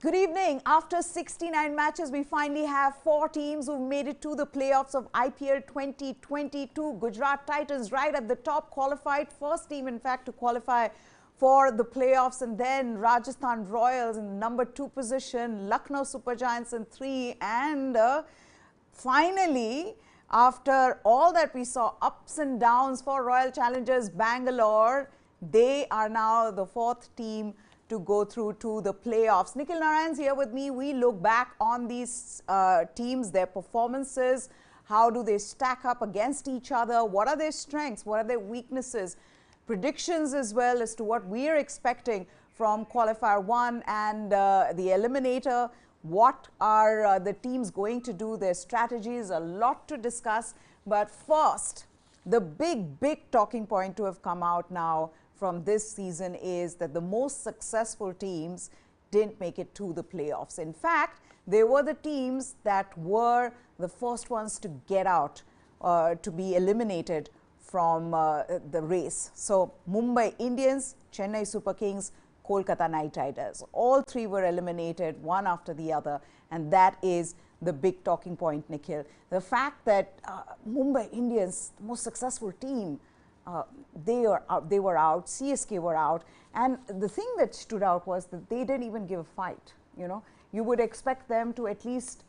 Good evening. After 69 matches, we finally have 4 teams who made it to the playoffs of IPL 2022. Gujarat Titans right at the top qualified. First team, in fact, to qualify for the playoffs. And then Rajasthan Royals in number 2 position. Lucknow Super Giants in 3. And finally, after all that we saw, ups and downs for Royals Challengers Bangalore, they are now the 4th team to go through to the playoffs. Nikhil Narayan's here with me. We look back on these teams, their performances. How do they stack up against each other? What are their strengths? What are their weaknesses? Predictions as well as to what we are expecting from Qualifier 1 and the Eliminator. What are the teams going to do? Their strategies, a lot to discuss. But first, the big talking point to have come out now from this season is that the most successful teams didn't make it to the playoffs. In fact, they were the teams that were the first ones to get out, to be eliminated from the race. So, Mumbai Indians, Chennai Super Kings, Kolkata Knight Riders. All 3 were eliminated, one after the other, and that is the big talking point, Nikhil. The fact that Mumbai Indians, the most successful team, they were out, CSK were out, and the thing that stood out was that they didn't even give a fight. You know, you would expect them to at least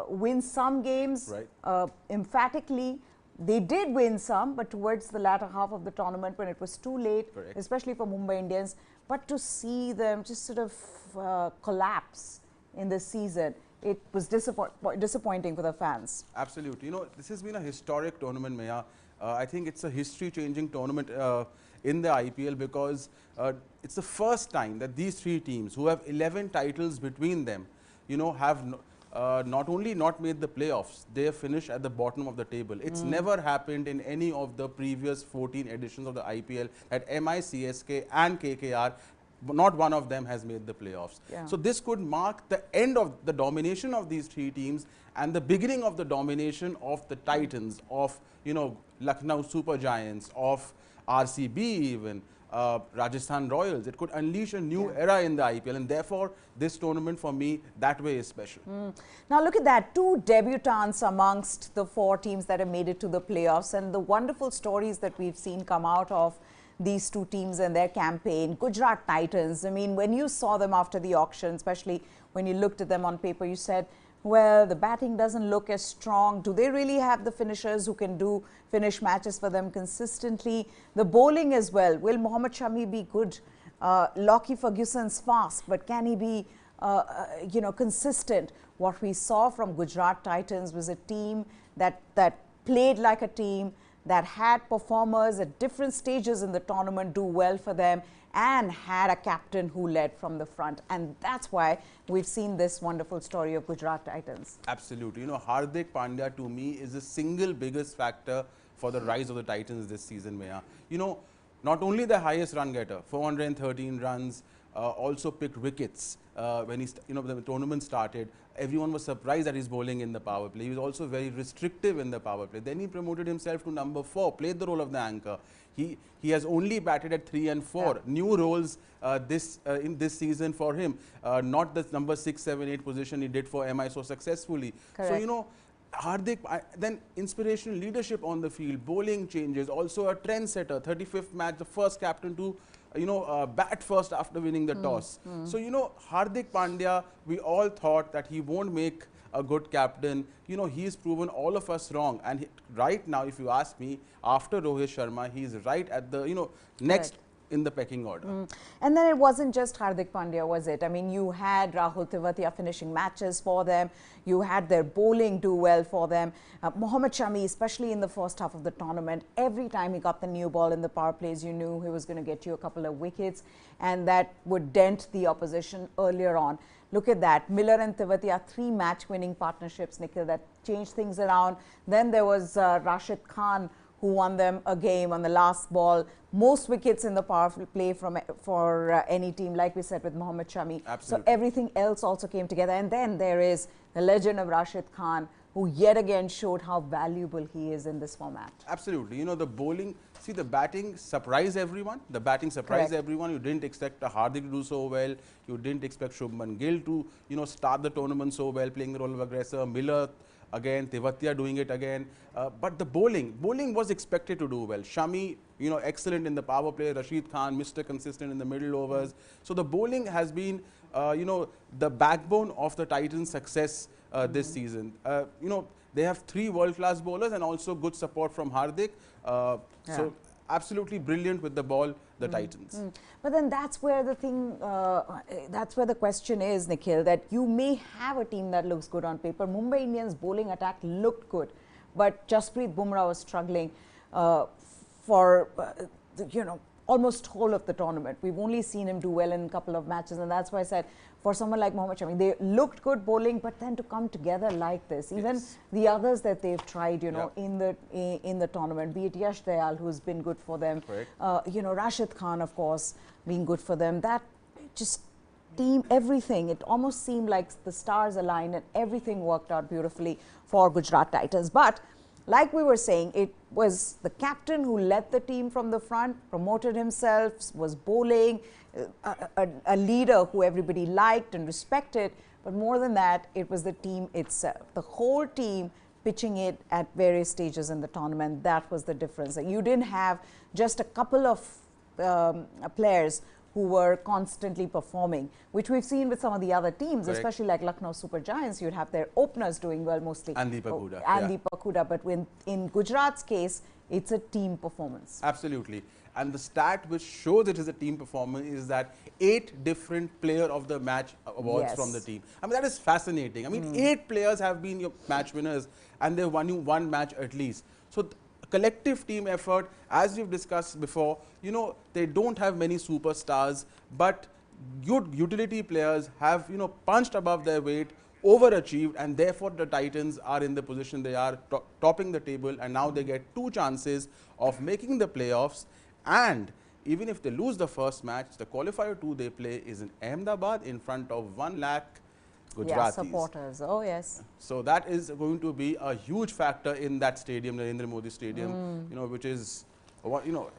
win some games, right. Emphatically. They did win some, but towards the latter half of the tournament when it was too late, correct, especially for Mumbai Indians. But to see them just sort of collapse in this season, it was disappointing for the fans. Absolutely. You know, this has been a historic tournament, Maya. I think it's a history-changing tournament in the IPL because it's the first time that these 3 teams who have 11 titles between them, you know, have not only not made the playoffs, they have finished at the bottom of the table. It's never happened in any of the previous 14 editions of the IPL that MI, CSK and KKR, not one of them has made the playoffs. Yeah. So this could mark the end of the domination of these 3 teams and the beginning of the domination of the Titans, of, you know, Lucknow Super Giants, of RCB even, Rajasthan Royals. It could unleash a new era in the IPL, and therefore this tournament for me that way is special. Now look at that, 2 debutants amongst the 4 teams that have made it to the playoffs, and the wonderful stories that we've seen come out of these 2 teams and their campaign. Gujarat Titans, I mean, when you saw them after the auction, especially when you looked at them on paper, you said, well, the batting doesn't look as strong. Do they really have the finishers who can finish matches for them consistently? The bowling as well. Will Mohammad Shami be good? Lockie Ferguson's fast, but can he be, you know, consistent? What we saw from Gujarat Titans was a team that played like a team, that had performers at different stages in the tournament do well for them, and had a captain who led from the front. And that's why we've seen this wonderful story of Gujarat Titans. Absolutely. You know, Hardik Pandya to me is the single biggest factor for the rise of the Titans this season, Maya. You know, not only the highest run getter, 413 runs, also picked wickets when the tournament started. Everyone was surprised that he's bowling in the power play. He was also very restrictive in the power play. Then he promoted himself to number 4, played the role of the anchor. He has only batted at 3 and 4. Yeah. New roles in this season for him. Not the number 6, 7, 8 position he did for MI so successfully. Correct. So, you know, Hardik, then inspirational leadership on the field, bowling changes, also a trendsetter, 35th match, the first captain to, you know, bat first after winning the toss. So, you know, Hardik Pandya, we all thought that he won't make a good captain. You know, he's proven all of us wrong. And right now, if you ask me, after Rohit Sharma, he's right at the, you know, next in the pecking order. And then it wasn't just Hardik Pandya, was it? I mean, you had Rahul Tewatia finishing matches for them. You had their bowling do well for them. Mohammad Shami, especially in the first half of the tournament, every time he got the new ball in the power plays, you knew he was going to get you a couple of wickets, and that would dent the opposition earlier on. Look at that, Miller and Tewatia, 3 match-winning partnerships, Nikhil, that changed things around. Then there was Rashid Khan, who won them a game on the last ball. Most wickets in the power play for any team, like we said with Mohammad Shami. Absolutely. So everything else also came together. And then there is the legend of Rashid Khan, who yet again showed how valuable he is in this format. Absolutely. You know, the bowling, see, the batting surprised everyone. The batting surprised Correct. everyone. You didn't expect Hardik to do so well. You didn't expect Shubman Gill to, you know, start the tournament so well, playing the role of aggressor. Miller again, Tewatia doing it again. But the bowling was expected to do well. Shami, you know, excellent in the power play. Rashid Khan, Mr. Consistent in the middle overs. So the bowling has been, you know, the backbone of the Titans' success this season. You know, they have 3 world-class bowlers and also good support from Hardik. So absolutely brilliant with the ball, the Titans. But then that's where the thing, that's where the question is, Nikhil, that you may have a team that looks good on paper. Mumbai Indians bowling attack looked good, but Jasprit Bumrah was struggling for, you know, almost whole of the tournament. We've only seen him do well in a couple of matches, and that's why I said for someone like Mohammad Shami, they looked good bowling, but then to come together like this, even the others that they've tried, you know, in the tournament, be it Yash Dayal, who's been good for them, you know, Rashid Khan, of course, being good for them. That just team, everything, it almost seemed like the stars aligned and everything worked out beautifully for Gujarat Titans. But like we were saying, it was the captain who led the team from the front, promoted himself, was bowling, a leader who everybody liked and respected. But more than that, it was the team itself. The whole team pitching it at various stages in the tournament. That was the difference. You didn't have just a couple of players who were constantly performing, which we've seen with some of the other teams, especially like Lucknow Super Giants. You'd have their openers doing well mostly. And Deepak Hooda. And Deepak Hooda. But in Gujarat's case, it's a team performance. Absolutely. And the stat which shows it is a team performance is that 8 different player of the match awards from the team. I mean, that is fascinating. I mean, 8 players have been your match winners and they've won you 1 match at least. So collective team effort, as we've discussed before, you know, they don't have many superstars, but good utility players have, you know, punched above their weight, overachieved, and therefore the Titans are in the position they are, topping the table, and now they get 2 chances of making the playoffs. And even if they lose the first match, the qualifier 2 they play is in Ahmedabad in front of 1 lakh Gujaratis. Supporters. Oh, yes. So that is going to be a huge factor in that stadium, Narendra Modi Stadium, you know, which is, you know.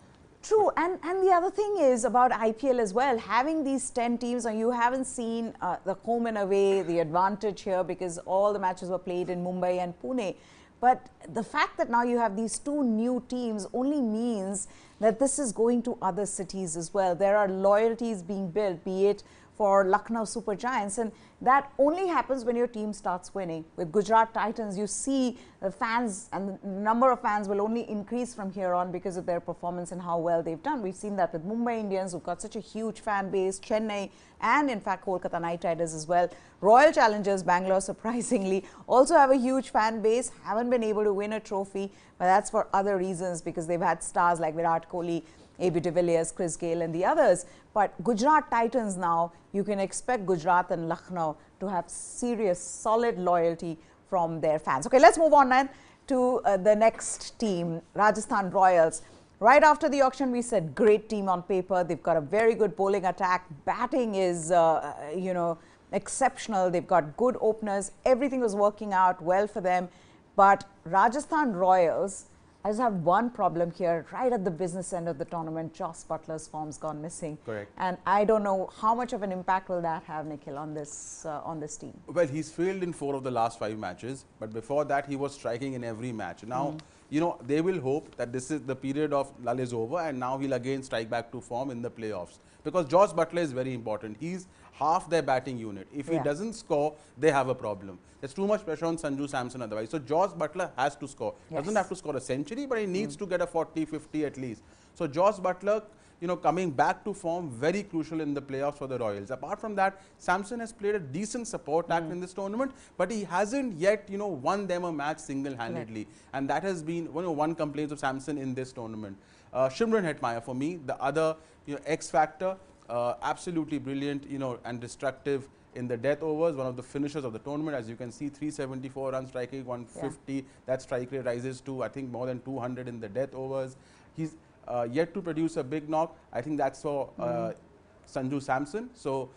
True. And the other thing is about IPL as well, having these 10 teams, and you haven't seen the home and away, the advantage here, because all the matches were played in Mumbai and Pune. But the fact that now you have these 2 new teams only means that this is going to other cities as well. There are loyalties being built, be it for Lucknow Super Giants, and that only happens when your team starts winning. With Gujarat Titans, you see the fans and the number of fans will only increase from here on because of their performance and how well they've done. We've seen that with Mumbai Indians, who've got such a huge fan base, Chennai, and in fact Kolkata Knight Riders as well. Royal Challengers Bangalore, surprisingly, also have a huge fan base, haven't been able to win a trophy, but that's for other reasons, because they've had stars like Virat Kohli, AB de Villiers, Chris Gayle and the others. But Gujarat Titans now, you can expect Gujarat and Lucknow to have serious, solid loyalty from their fans. Okay, let's move on then to the next team, Rajasthan Royals. Right after the auction, we said great team on paper. They've got a very good bowling attack. Batting is, you know, exceptional. They've got good openers. Everything was working out well for them. But Rajasthan Royals, I just have one problem here. Right at the business end of the tournament, Jos Buttler's form's gone missing. Correct. And I don't know how much of an impact will that have, Nikhil, on this team. Well, he's failed in 4 of the last 5 matches, but before that he was striking in every match. Now, you know, they will hope that this is the period of lull is over and now he'll again strike back to form in the playoffs. Because Jos Buttler is very important. He's half their batting unit. If he doesn't score, they have a problem. There's too much pressure on Sanju Samson otherwise. So Jos Buttler has to score. Doesn't have to score a century, but he needs to get a 40, 50 at least. So Jos Buttler, you know, coming back to form, very crucial in the playoffs for the Royals. Apart from that, Samson has played a decent support act in this tournament, but he hasn't yet, you know, won them a match single-handedly. And that has been, you know, one complaint of Samson in this tournament. Shimron Hetmyer, for me, the other, you know, X factor, absolutely brilliant, you know, and destructive in the death overs, one of the finishers of the tournament. As you can see, 374 runs striking, 150. That strike rate rises to, I think, more than 200 in the death overs. He's yet to produce a big knock. I think that's for Sanju Samson. So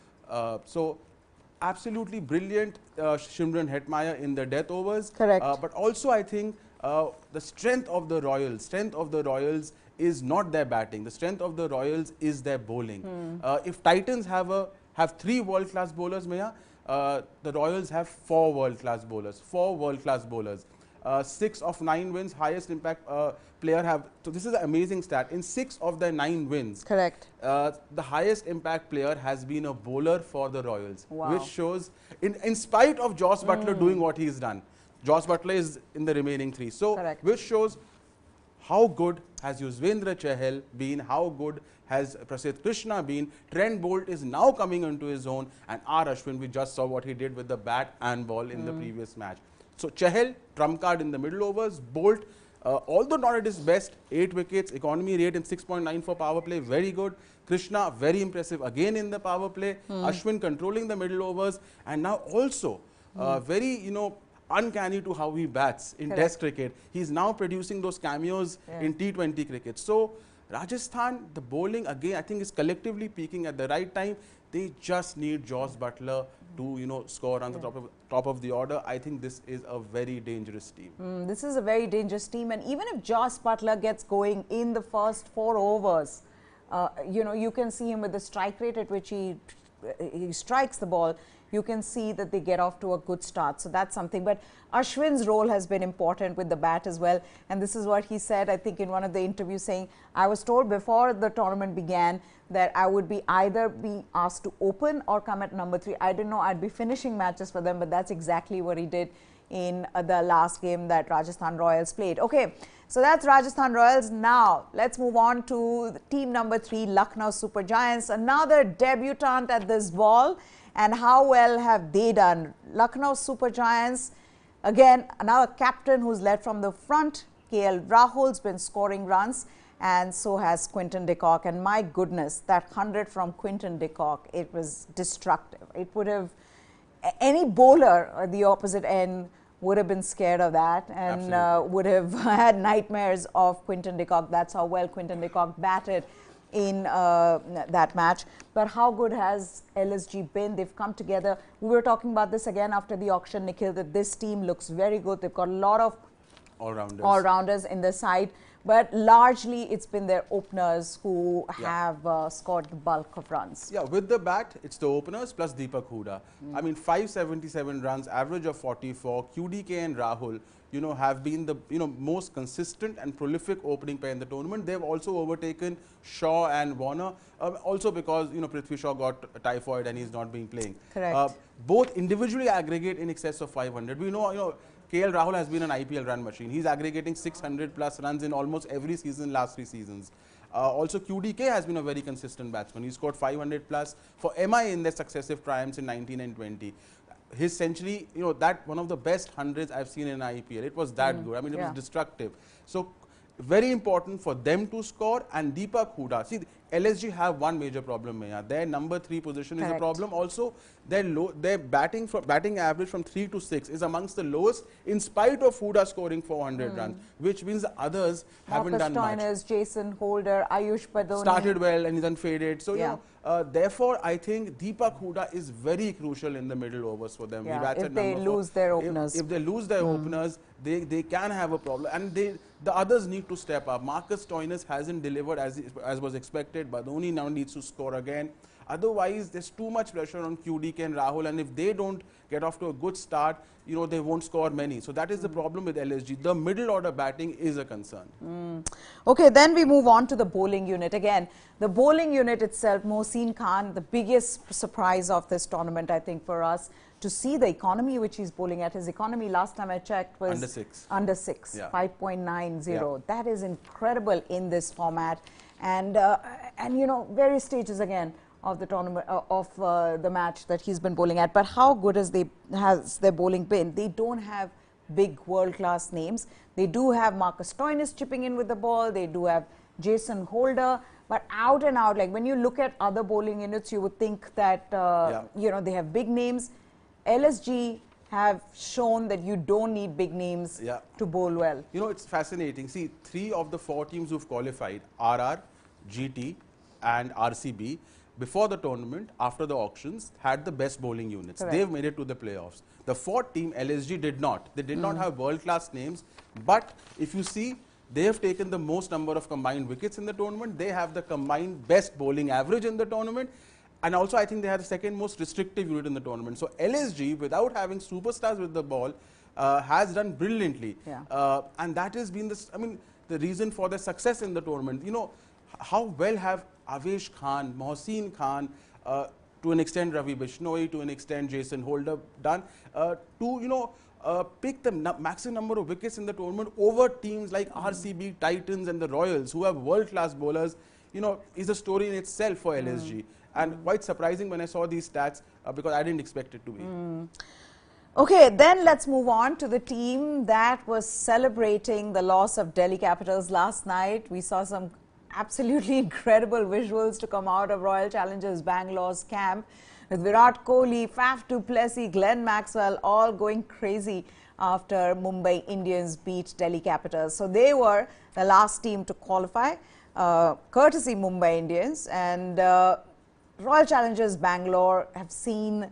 absolutely brilliant Shimron Hetmeyer in the death overs. Correct. But also I think the strength of the Royals is not their batting. The strength of the Royals is their bowling. If Titans have 3 world-class bowlers, Maya, the Royals have 4 world-class bowlers. 6 of 9 wins, highest impact player have. So this is an amazing stat. In 6 of their 9 wins, correct, the highest impact player has been a bowler for the Royals, wow, which shows, in spite of Joss Butler doing what he's done, Joss Butler is in the remaining 3. So, correct, which shows how good has Yuzvendra Chahal been, how good has Prasidh Krishna been. Trent Bolt is now coming into his own, and R. Ashwin, we just saw what he did with the bat and ball in the previous match. So Chahal, trump card in the middle overs. Bolt, although not at his best, 8 wickets, economy rate in 6.9 for power play, very good. Krishna, very impressive again in the power play. Ashwin controlling the middle overs, and now also very, uncanny to how he bats in Test cricket. He's now producing those cameos in T20 cricket. So Rajasthan, the bowling again, I think is collectively peaking at the right time. They just need Joss Butler to, score on the top of the order. I think this is a very dangerous team. This is a very dangerous team, and even if Joss Butler gets going in the first 4 overs, you can see him with the strike rate at which he strikes the ball. You can see that they get off to a good start. So that's something. But Ashwin's role has been important with the bat as well. And this is what he said, I think, in one of the interviews, saying, I was told before the tournament began that I would be either be asked to open or come at number 3. I didn't know I'd be finishing matches for them, but that's exactly what he did in the last game that Rajasthan Royals played. Okay, so that's Rajasthan Royals. Now, let's move on to team number 3, Lucknow Super Giants. Another debutant at this ball. And how well have they done? Lucknow Super Giants, again, another captain who's led from the front. KL Rahul's been scoring runs, and so has Quinton de Kock. And my goodness, that 100 from Quinton de Kock, it was destructive. It would have, any bowler at the opposite end would have been scared of that and would have had nightmares of Quinton de Kock. That's how well Quinton de Kock batted in that match. But how good has LSG been? They've come together. We were talking about this again after the auction, Nikhil, that this team looks very good. They've got a lot of all-rounders in the side, but largely it's been their openers who have scored the bulk of runs. Yeah, with the bat, it's the openers plus Deepak Hooda. I mean, 577 runs, average of 44. QDK and Rahul, have been the most consistent and prolific opening pair in the tournament. They've also overtaken Shaw and Warner, also because Prithvi Shaw got typhoid and he's not been playing. Correct. Both individually aggregate in excess of 500. We know KL Rahul has been an IPL run machine. He's aggregating 600 plus runs in almost every season, last 3 seasons. Also, QDK has been a very consistent batsman. He scored 500 plus for MI in their successive triumphs in 19 and 20. His century, that one of the best hundreds I've seen in IPL. It was that good. I mean, it was destructive. So, very important for them to score. And Deepak Hooda, see, LSG have one major problem. Their number 3 position is a problem. Also, their batting average from 3 to 6 is amongst the lowest, in spite of Hooda scoring 400 runs, which means the others haven't done much. Stoinis, Jason Holder, Ayush Badoni started well and he's unfaded. So, therefore, I think Deepak Hooda is very crucial in the middle overs for them. If they lose their openers. If they lose their openers, they can have a problem. And the others need to step up. Marcus Stoinis hasn't delivered as was expected. Badoni now needs to score again. Otherwise, there's too much pressure on QDK and Rahul, and if they don't get off to a good start, they won't score many. So that is the problem with LSG. The middle order batting is a concern. Okay, then we move on to the bowling unit. Again, the bowling unit itself, Mohsin Khan, the biggest surprise of this tournament, I think, for us, to see the economy which he's bowling at. His economy, last time I checked, was under 6, 5.90. That is incredible in this format. And various stages again of the tournament, of the match that he's been bowling at. But how good has their bowling been? They don't have big world-class names. They do have Marcus Stoinis chipping in with the ball. They do have Jason Holder. But out and out, like when you look at other bowling units, you would think that, they have big names. LSG have shown that you don't need big names to bowl well. It's fascinating. See, 3 of the 4 teams who've qualified, RR, GT and RCB, before the tournament, after the auctions, had the best bowling units. Correct. They've made it to the playoffs. The fourth team, LSG, did not. They did not have world-class names, but if you see, they have taken the most number of combined wickets in the tournament. They have the combined best bowling average in the tournament. And also, I think they had the second most restrictive unit in the tournament. So, LSG, without having superstars with the ball, has done brilliantly. Yeah. And that has been the reason for their success in the tournament. You know, how well have Avesh Khan, Mohsin Khan, to an extent Ravi Bishnoi, to an extent Jason Holder done to pick the maximum number of wickets in the tournament over teams like RCB, Titans and the Royals, who have world-class bowlers, is a story in itself for LSG. And quite surprising when I saw these stats because I didn't expect it to be. Okay, then let's move on to the team that was celebrating the loss of Delhi Capitals last night. We saw some absolutely incredible visuals to come out of Royal Challengers Bangalore's camp with Virat Kohli, Faf du Plessis, Glenn Maxwell all going crazy after Mumbai Indians beat Delhi Capitals. So they were the last team to qualify, courtesy Mumbai Indians, and Royal Challengers Bangalore have seen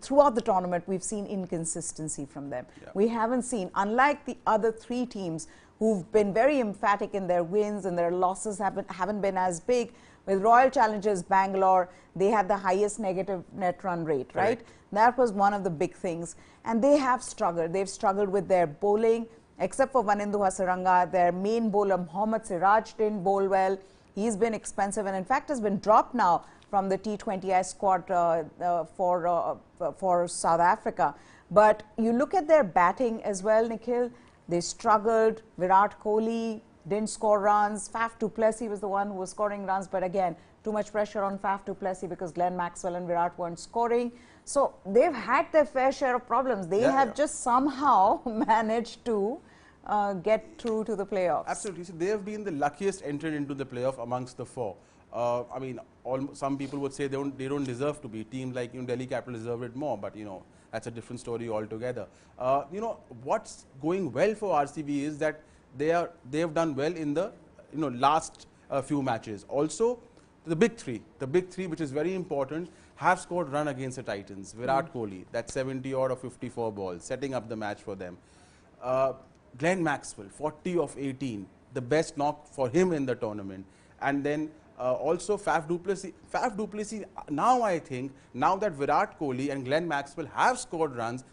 throughout the tournament, we've seen inconsistency from them. Yeah. We haven't seen, unlike the other three teams who've been very emphatic in their wins and their losses haven't been as big, with Royal Challengers Bangalore, they had the highest negative net run rate, right? That was one of the big things. And they have struggled. They've struggled with their bowling, except for Vanindu Hasaranga. Their main bowler, Mohammad Siraj, didn't bowl well. He's been expensive and, in fact, has been dropped now from the T20I squad for South Africa. But you look at their batting as well, Nikhil, they struggled. Virat Kohli didn't score runs. Faf du Plessis was the one who was scoring runs, but again, too much pressure on Faf du Plessis because Glenn Maxwell and Virat weren't scoring. So they've had their fair share of problems. They have just somehow managed to get through to the playoffs. Absolutely. So they have been the luckiest entrant into the playoff amongst the four. Some people would say they don't deserve to be. Teams like Delhi Capital deserve it more, but that's a different story altogether. What's going well for RCB is that they have done well in the last few matches. Also, the big three, which is very important, have scored run against the Titans. Virat Kohli, that 70 odd of 54 balls, setting up the match for them. Glenn Maxwell, 40 of 18, the best knock for him in the tournament. And then also Faf du Plessis. Faf du Plessis, now I think, now that Virat Kohli and Glenn Maxwell have scored runs,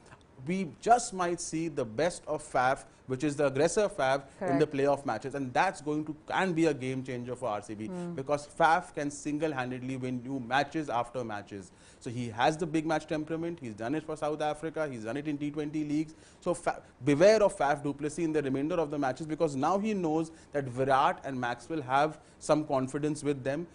we just might see the best of Faf, which is the aggressor Faf, in the playoff matches, and that's going to be a game changer for RCB because Faf can single-handedly win you matches after matches. So he has the big match temperament. He's done it for South Africa. He's done it in T20 leagues. So beware of Faf du Plessis in the remainder of the matches because now he knows that Virat and Maxwell have some confidence with them,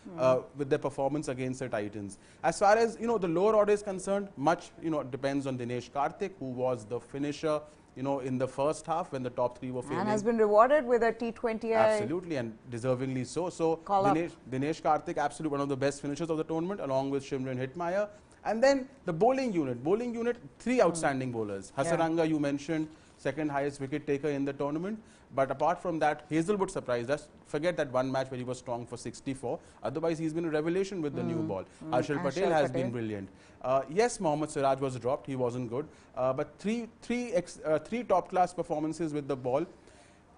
with their performance against the Titans. As far as the lower order is concerned, much depends on Dinesh Karthik, who was the finisher in the first half when the top three were failing. And has been rewarded with a T20I. Absolutely, and deservingly so. So Dinesh Karthik, absolutely one of the best finishers of the tournament, along with Shimron Hetmeyer. And then the bowling unit, three outstanding bowlers. Hasaranga, you mentioned, second highest wicket taker in the tournament. But apart from that, Hazelwood surprised us. Forget that one match where he was strong for 64. Otherwise, he's been a revelation with the new ball. Harshal Patel has been brilliant. Yes, Mohammad Siraj was dropped. He wasn't good. But three top-class performances with the ball.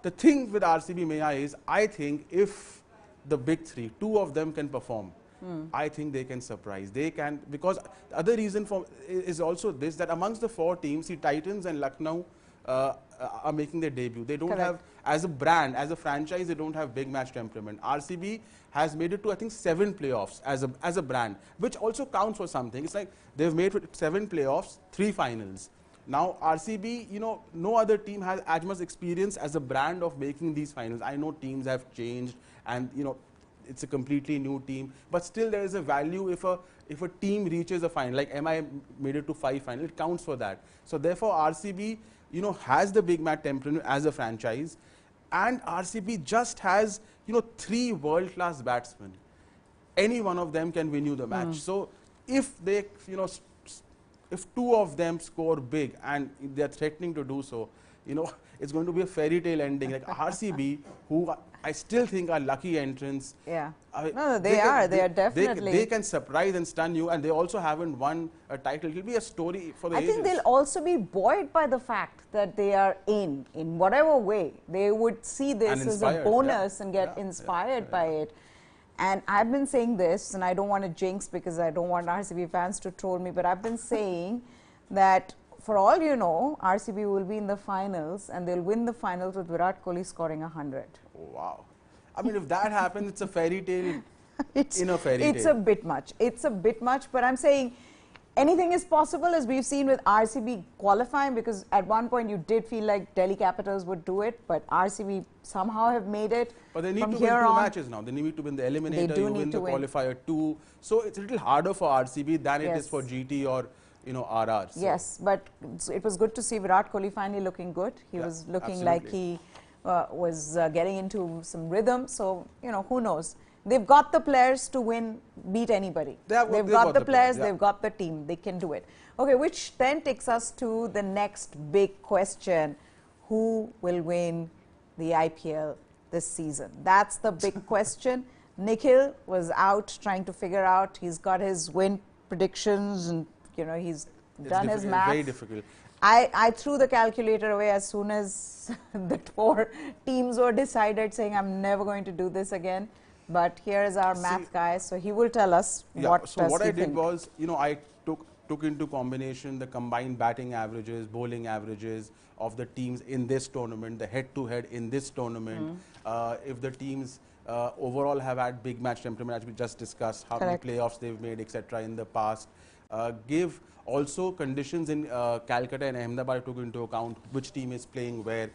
The thing with RCB Meya is, I think if the big three, two of them can perform, I think they can surprise. They can, because the other reason for is also this, that amongst the four teams, the Titans and Lucknow are making their debut. They don't have, as a brand, as a franchise, they don't have big match temperament. RCB has made it to, I think, 7 playoffs as a brand, which also counts for something. It's like they've made 7 playoffs, 3 finals. Now, RCB, no other team has as much experience as a brand of making these finals. I know teams have changed and, it's a completely new team, but still there is a value if a team reaches a final, like MI made it to 5 finals, it counts for that. So therefore, RCB, has the big match temperament as a franchise, and RCB just has, 3 world-class batsmen. Any one of them can win you the match. So if they, if 2 of them score big and they're threatening to do so, you know, it's going to be a fairy tale ending. Like RCB, who I still think are lucky entrants. Yeah. I mean, No, they are definitely. They can surprise and stun you, and they also haven't won a title. It will be a story for the ages. I think they'll also be buoyed by the fact that they are in whatever way. They would see this as a bonus and get inspired by it. And I've been saying this, and I don't want to jinx because I don't want RCB fans to troll me, but I've been saying that for all you know, RCB will be in the finals and they'll win the finals with Virat Kohli scoring 100. Wow. I mean, if that happens, it's a fairy tale in a fairy tale. It's a bit much. It's a bit much, but I'm saying anything is possible, as we've seen with RCB qualifying, because at one point you did feel like Delhi Capitals would do it, but RCB somehow have made it. But they need to win 2 matches now. They need to win the eliminator, you win the qualifier 2. So it's a little harder for RCB than it is for GT or, you know, RR. So. Yes, but it was good to see Virat Kohli finally looking good. He was looking like he was getting into some rhythm. So, you know, who knows? They've got the players to beat anybody. They've got the players, they've got the team. They can do it. Okay, which then takes us to the next big question. Who will win the IPL this season? That's the big question. Nikhil was out trying to figure out. He's got his win predictions and, you know, he's done his math. Very difficult. I threw the calculator away as soon as the 4 teams were decided, saying I'm never going to do this again. But here is our math guy, so he will tell us what does he think. So what I did was, you know, I took into combination the combined batting averages, bowling averages of the teams in this tournament, the head-to-head in this tournament. If the teams overall have had big match temperament, as we just discussed, how many playoffs they've made, etc. in the past. Give also conditions in Calcutta and Ahmedabad took into account which team is playing where.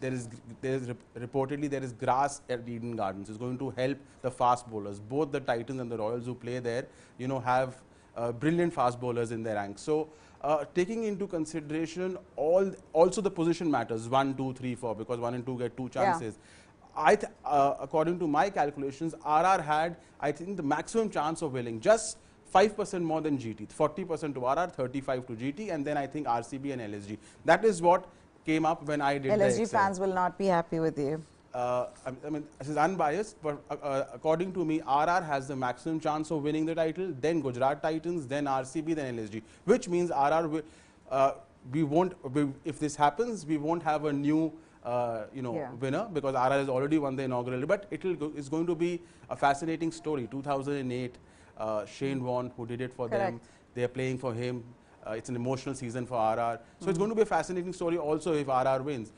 Reportedly there is grass at Eden Gardens. It's going to help the fast bowlers. Both the Titans and the Royals who play there, you know, have brilliant fast bowlers in their ranks. So taking into consideration also the position matters, 1, 2, 3, 4, because 1 and 2 get 2 chances. According to my calculations, RR had, I think, the maximum chance of winning, just 5% more than GT, 40% to RR, 35 to GT, and then I think RCB and LSG. That is what came up when I did LSG fans will not be happy with you. I mean, this is unbiased, but according to me, RR has the maximum chance of winning the title, then Gujarat Titans, then RCB, then LSG, which means RR will, if this happens, we won't have a new winner, because RR has already won the inaugural, but it's going to be a fascinating story. 2008, Shane Warne, who did it for them, they are playing for him. It's an emotional season for RR. So it's going to be a fascinating story also if RR wins.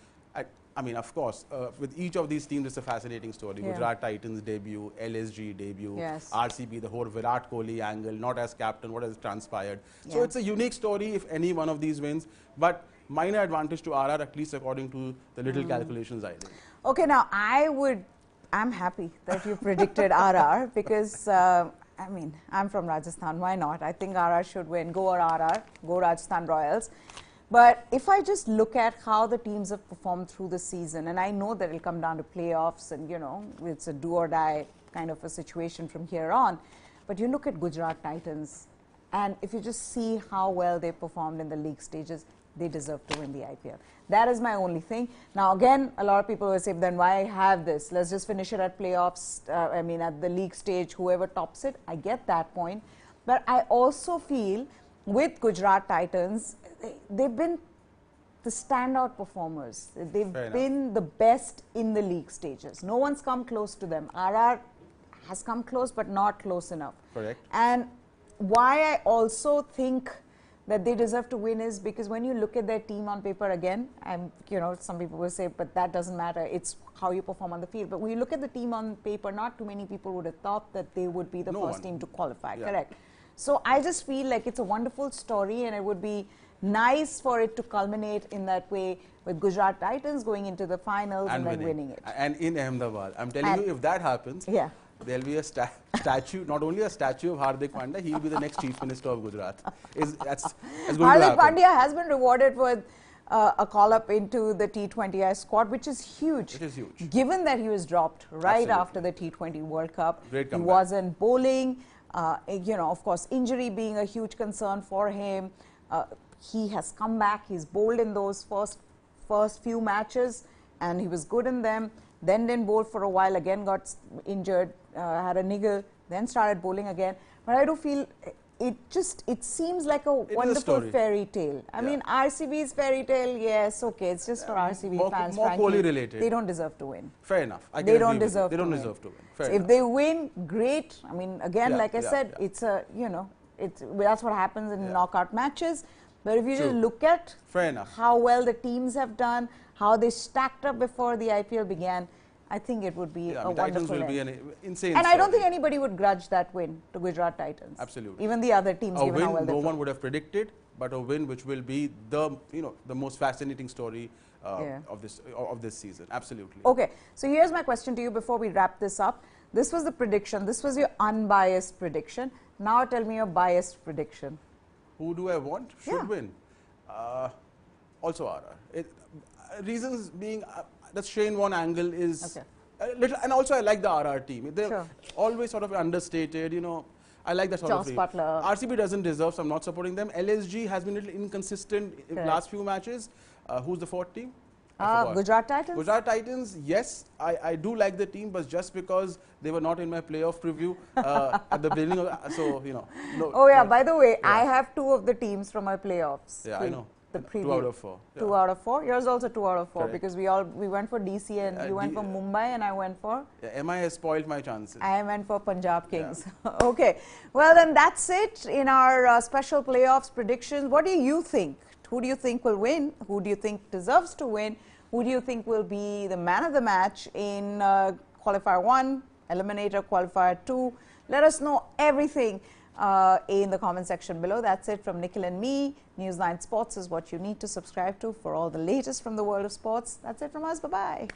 I mean, of course, with each of these teams, it's a fascinating story. Gujarat Titans debut, LSG debut, RCB, the whole Virat Kohli angle, not as captain, what has transpired. So it's a unique story if any one of these wins, but minor advantage to RR, at least according to the little calculations I did. Okay, now I'm happy that you predicted RR because I mean, I'm from Rajasthan, why not? I think RR should win. Go RR, go Rajasthan Royals. But if I just look at how the teams have performed through the season, and I know that it'll come down to playoffs and, you know, it's a do or die kind of a situation from here on. But you look at Gujarat Titans, and if you just see how well they performed in the league stages, they deserve to win the IPL. That is my only thing. Now, again, a lot of people will say, then why have this? Let's just finish it at playoffs. I mean, at the league stage, whoever tops it. I get that point. But I also feel with Gujarat Titans, they've been the standout performers. They've been the best in the league stages. No one's come close to them. RR has come close, but not close enough. Correct. And why I also think that they deserve to win is because when you look at their team on paper again, and you know, some people will say, but that doesn't matter, it's how you perform on the field. But when you look at the team on paper, not too many people would have thought that they would be the first team to qualify, correct? So I just feel like it's a wonderful story, and it would be nice for it to culminate in that way with Gujarat Titans going into the finals and then winning it. And in Ahmedabad, I'm telling you, if that happens, there'll be a statue, not only a statue of Hardik Pandya, he'll be the next Chief Minister of Gujarat. That's going Hardik Pandya has been rewarded with a call-up into the T20I squad, which is huge. It is huge. Given that he was dropped right after the T20 World Cup. Great comeback. He wasn't bowling. You know, of course, injury being a huge concern for him. He has come back. He's bowled in those first first few matches and he was good in them. Then didn't bowl for a while, again got injured, had a niggle, then started bowling again. But I do feel it seems like a wonderful fairy tale. I mean, RCB's fairy tale, yes, okay, it's just for RCB fans. More Kohli related. They don't deserve to win. Fair enough. They don't deserve to win. Fair so enough. If they win, great. I mean, again, like I said, it's a, you know, that's what happens in knockout matches. But if you just look at how well the teams have done, how they stacked up before the IPL began, I think it would be a wonderful will be an insane And I don't think anybody would grudge that win to Gujarat Titans. Absolutely. Even the other teams, a given how well win they no one would have predicted, but a win which will be the, you know, the most fascinating story of this season. Absolutely. Okay. So here's my question to you before we wrap this up. This was the prediction. This was your unbiased prediction. Now tell me your biased prediction. Who do I want should win? Also RR. Reasons being that Shane Warne angle is a little, and also I like the RR team. They're always sort of understated, you know. I like that sort of thing. RCB doesn't deserve, so I'm not supporting them. LSG has been a little inconsistent in the last few matches. Who's the fourth team? Gujarat Titans. Gujarat Titans, yes, I do like the team, but just because they were not in my playoff preview at the beginning of so, you know. No, by the way, I have 2 of the teams from my playoffs. Yeah, I know. The preview. 2 out of 4. 2 out of 4. Yours also 2 out of 4 because we went for DC and you went for Mumbai and I went for. MI has spoiled my chances. I went for Punjab Kings. Okay. Well, then that's it in our special playoffs predictions. What do you think? Who do you think will win? Who do you think deserves to win? Who do you think will be the man of the match in qualifier 1, eliminator qualifier 2? Let us know everything in the comment section below. That's it from Nikhil and me. News 9 Sports is what you need to subscribe to for all the latest from the world of sports. That's it from us. Bye-bye.